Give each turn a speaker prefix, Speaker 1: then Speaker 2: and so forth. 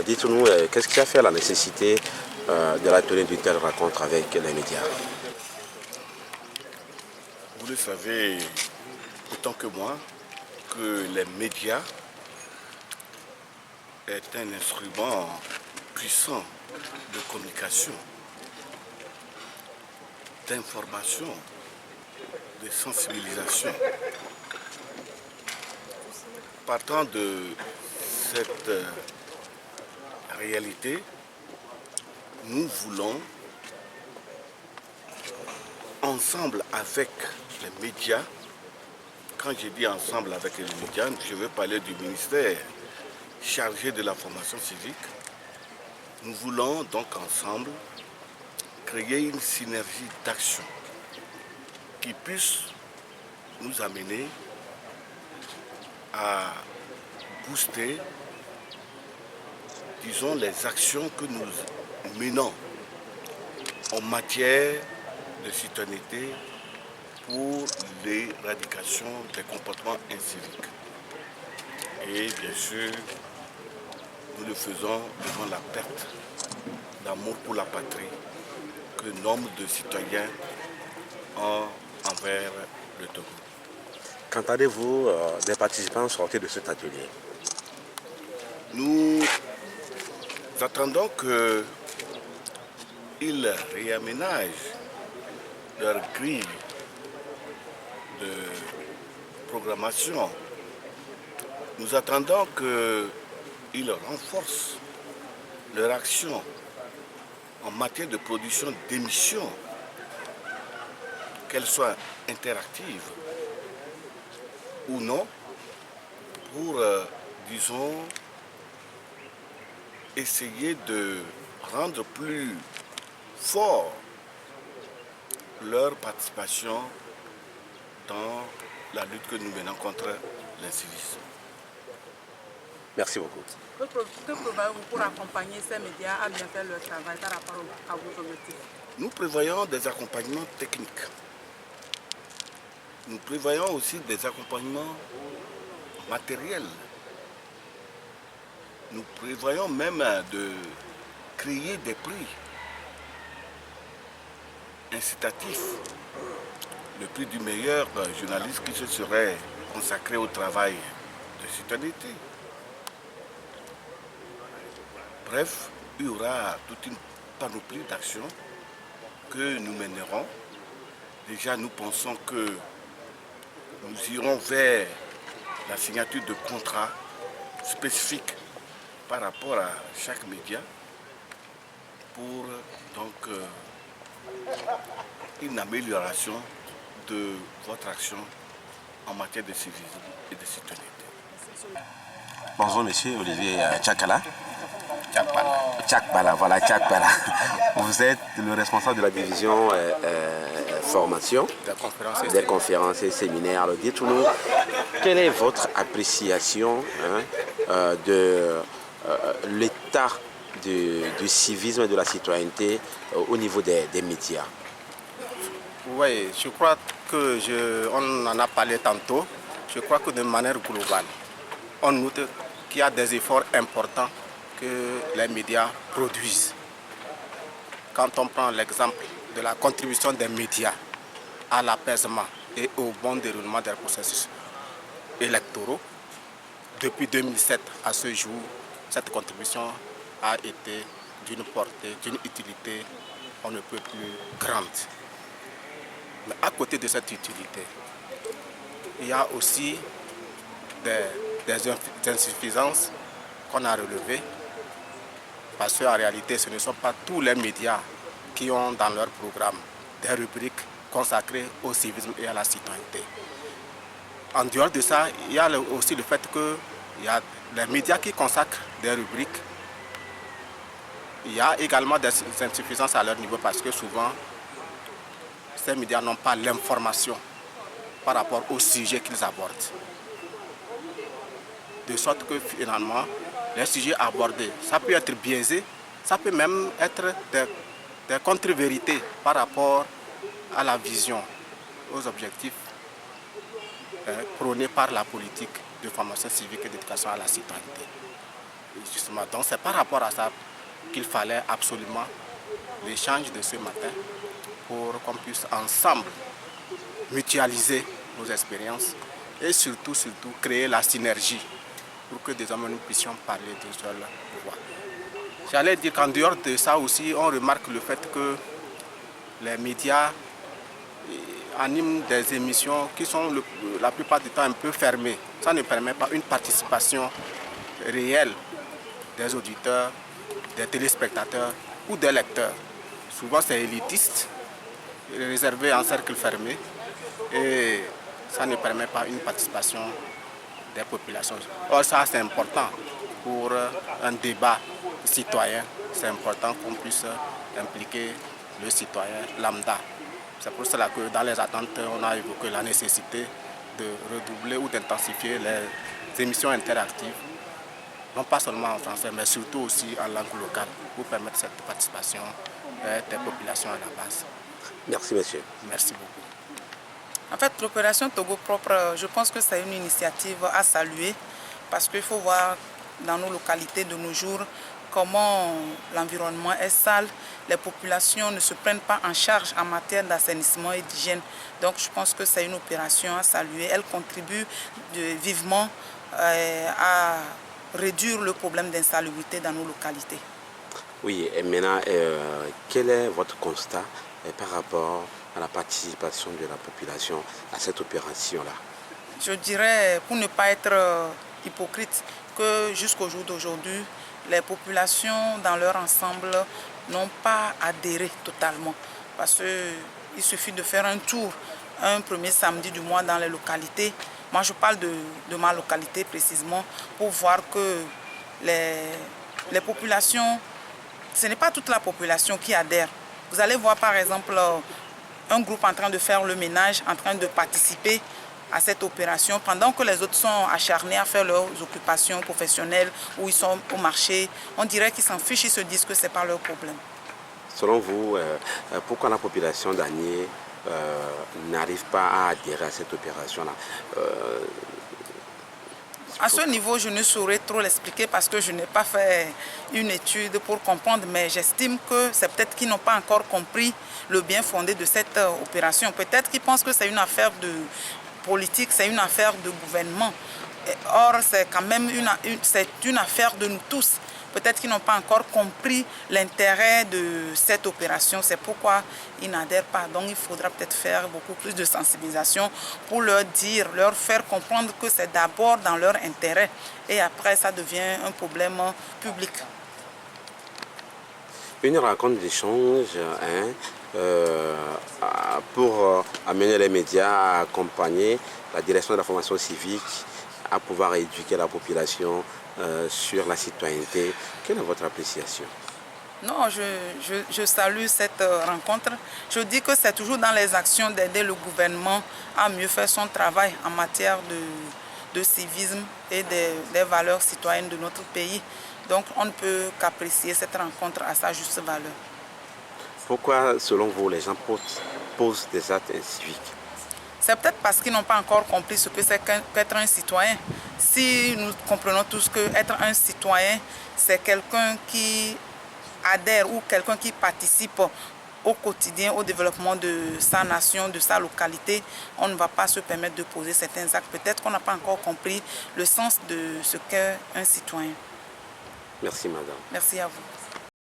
Speaker 1: dites-nous, qu'est-ce qui a fait la nécessité de la tenue d'une telle rencontre avec les médias?
Speaker 2: Vous le savez autant que moi que les médias est un instrument puissant de communication, d'information, de sensibilisation. Partant de cette réalité, nous voulons, ensemble avec les médias, quand je dis ensemble avec les médias, je veux parler du ministère chargé de la formation civique, nous voulons donc ensemble créer une synergie d'action qui puisse nous amener à booster, disons, les actions que nous menons en matière de citoyenneté pour l'éradication des comportements inciviques. Et bien sûr, nous le faisons devant la perte d'amour pour la patrie que nombre de citoyens ont envers le Togo.
Speaker 1: Qu'entendez-vous des participants sortis de cet atelier?
Speaker 2: Nous attendons qu'ils réaménagent leur grille de programmation. Nous attendons qu'ils renforcent leur action en matière de production d'émissions, qu'elles soient interactives ou non, pour, disons, essayer de rendre plus fort leur participation dans la lutte que nous menons contre l'incivisme.
Speaker 1: Merci beaucoup.
Speaker 3: Que prévoyez-vous pour accompagner ces médias à bien faire leur travail par rapport à vos objectifs?
Speaker 2: Nous prévoyons des accompagnements techniques. Nous prévoyons aussi des accompagnements matériels. Nous prévoyons même de créer des prix incitatifs. Le prix du meilleur journaliste qui se serait consacré au travail de citoyenneté. Bref, il y aura toute une panoplie d'actions que nous mènerons. Déjà, nous pensons que nous irons vers la signature de contrats spécifiques par rapport à chaque média pour donc une amélioration de votre action en matière de civisme et de citoyenneté.
Speaker 1: Bonjour monsieur Olivier Tchakala.
Speaker 2: Tchakbala.
Speaker 1: Voilà, Tchakbala. Vous êtes le responsable de la division formation des conférences et séminaires. Alors dites-nous, quelle est votre appréciation de l'état du civisme et de la citoyenneté au niveau des médias?
Speaker 4: Oui, je crois que on en a parlé tantôt. Je crois que de manière globale, on note qu'il y a des efforts importants que les médias produisent. Quand on prend l'exemple de la contribution des médias à l'apaisement et au bon déroulement des processus électoraux, depuis 2007 à ce jour, cette contribution a été d'une portée, d'une utilité on ne peut plus grande. Mais à côté de cette utilité, il y a aussi des insuffisances qu'on a relevées, parce qu'en réalité, ce ne sont pas tous les médias qui ont dans leur programme des rubriques consacrées au civisme et à la citoyenneté. En dehors de ça, il y a aussi le fait qu'il y a les médias qui consacrent des rubriques. Il y a également des insuffisances à leur niveau parce que souvent, ces médias n'ont pas l'information par rapport au sujet qu'ils abordent. De sorte que finalement, les sujets abordés, ça peut être biaisé, ça peut même être des contre-vérités par rapport à la vision, aux objectifs prônés par la politique de formation civique et d'éducation à la citoyenneté. Justement, donc c'est par rapport à ça qu'il fallait absolument l'échange de ce matin pour qu'on puisse ensemble mutualiser nos expériences et surtout créer la synergie pour que désormais nous puissions parler d'une seule voix. J'allais dire qu'en dehors de ça aussi, on remarque le fait que les médias animent des émissions qui sont la plupart du temps un peu fermées. Ça ne permet pas une participation réelle des auditeurs, des téléspectateurs ou des lecteurs. Souvent c'est élitiste, réservé en cercle fermé et ça ne permet pas une participation des populations. Or ça c'est important pour un débat citoyen, c'est important qu'on puisse impliquer le citoyen lambda. C'est pour cela que dans les attentes, on a évoqué la nécessité de redoubler ou d'intensifier les émissions interactives, non pas seulement en français, mais surtout aussi en langue locale, pour permettre cette participation des populations à la base.
Speaker 1: Merci, monsieur.
Speaker 4: Merci beaucoup.
Speaker 3: En fait, l'opération Togo Propre, je pense que c'est une initiative à saluer parce qu'il faut voir dans nos localités de nos jours comment l'environnement est sale, les populations ne se prennent pas en charge en matière d'assainissement et d'hygiène. Donc je pense que c'est une opération à saluer. Elle contribue vivement à réduire le problème d'insalubrité dans nos localités.
Speaker 1: Oui, et maintenant, quel est votre constat par rapport à la participation de la population à cette opération-là?
Speaker 3: Je dirais, pour ne pas être hypocrite, que jusqu'au jour d'aujourd'hui, les populations dans leur ensemble n'ont pas adhéré totalement. Parce qu'il suffit de faire un tour un premier samedi du mois dans les localités. Moi, je parle de ma localité précisément pour voir que les populations, ce n'est pas toute la population qui adhère. Vous allez voir par exemple un groupe en train de faire le ménage, en train de participer à cette opération, pendant que les autres sont acharnés à faire leurs occupations professionnelles ou ils sont au marché. On dirait qu'ils s'en fichent, ils se disent que ce n'est pas leur problème.
Speaker 1: Selon vous, pourquoi la population d'Anié n'arrive pas à adhérer à cette opération-là?
Speaker 3: À ce niveau, je ne saurais trop l'expliquer parce que je n'ai pas fait une étude pour comprendre, mais j'estime que c'est peut-être qu'ils n'ont pas encore compris le bien fondé de cette opération. Peut-être qu'ils pensent que c'est une affaire de politique, c'est une affaire de gouvernement. Or, c'est quand même une affaire de nous tous. Peut-être qu'ils n'ont pas encore compris l'intérêt de cette opération. C'est pourquoi ils n'adhèrent pas. Donc, il faudra peut-être faire beaucoup plus de sensibilisation pour leur dire, leur faire comprendre que c'est d'abord dans leur intérêt. Et après, ça devient un problème public.
Speaker 1: Une rencontre d'échange pour amener les médias à accompagner la direction de la formation civique, à pouvoir éduquer la population sur la citoyenneté. Quelle est votre appréciation?
Speaker 3: Non, je salue cette rencontre. Je dis que c'est toujours dans les actions d'aider le gouvernement à mieux faire son travail en matière de civisme et des valeurs citoyennes de notre pays. Donc on ne peut qu'apprécier cette rencontre à sa juste valeur.
Speaker 1: Pourquoi, selon vous, les gens posent des actes inciviques?
Speaker 3: C'est peut-être parce qu'ils n'ont pas encore compris ce que c'est qu'être un citoyen. Si nous comprenons tous qu'être un citoyen, c'est quelqu'un qui adhère ou quelqu'un qui participe au quotidien, au développement de sa nation, de sa localité, on ne va pas se permettre de poser certains actes. Peut-être qu'on n'a pas encore compris le sens de ce qu'est un citoyen.
Speaker 1: Merci, madame.
Speaker 3: Merci à vous.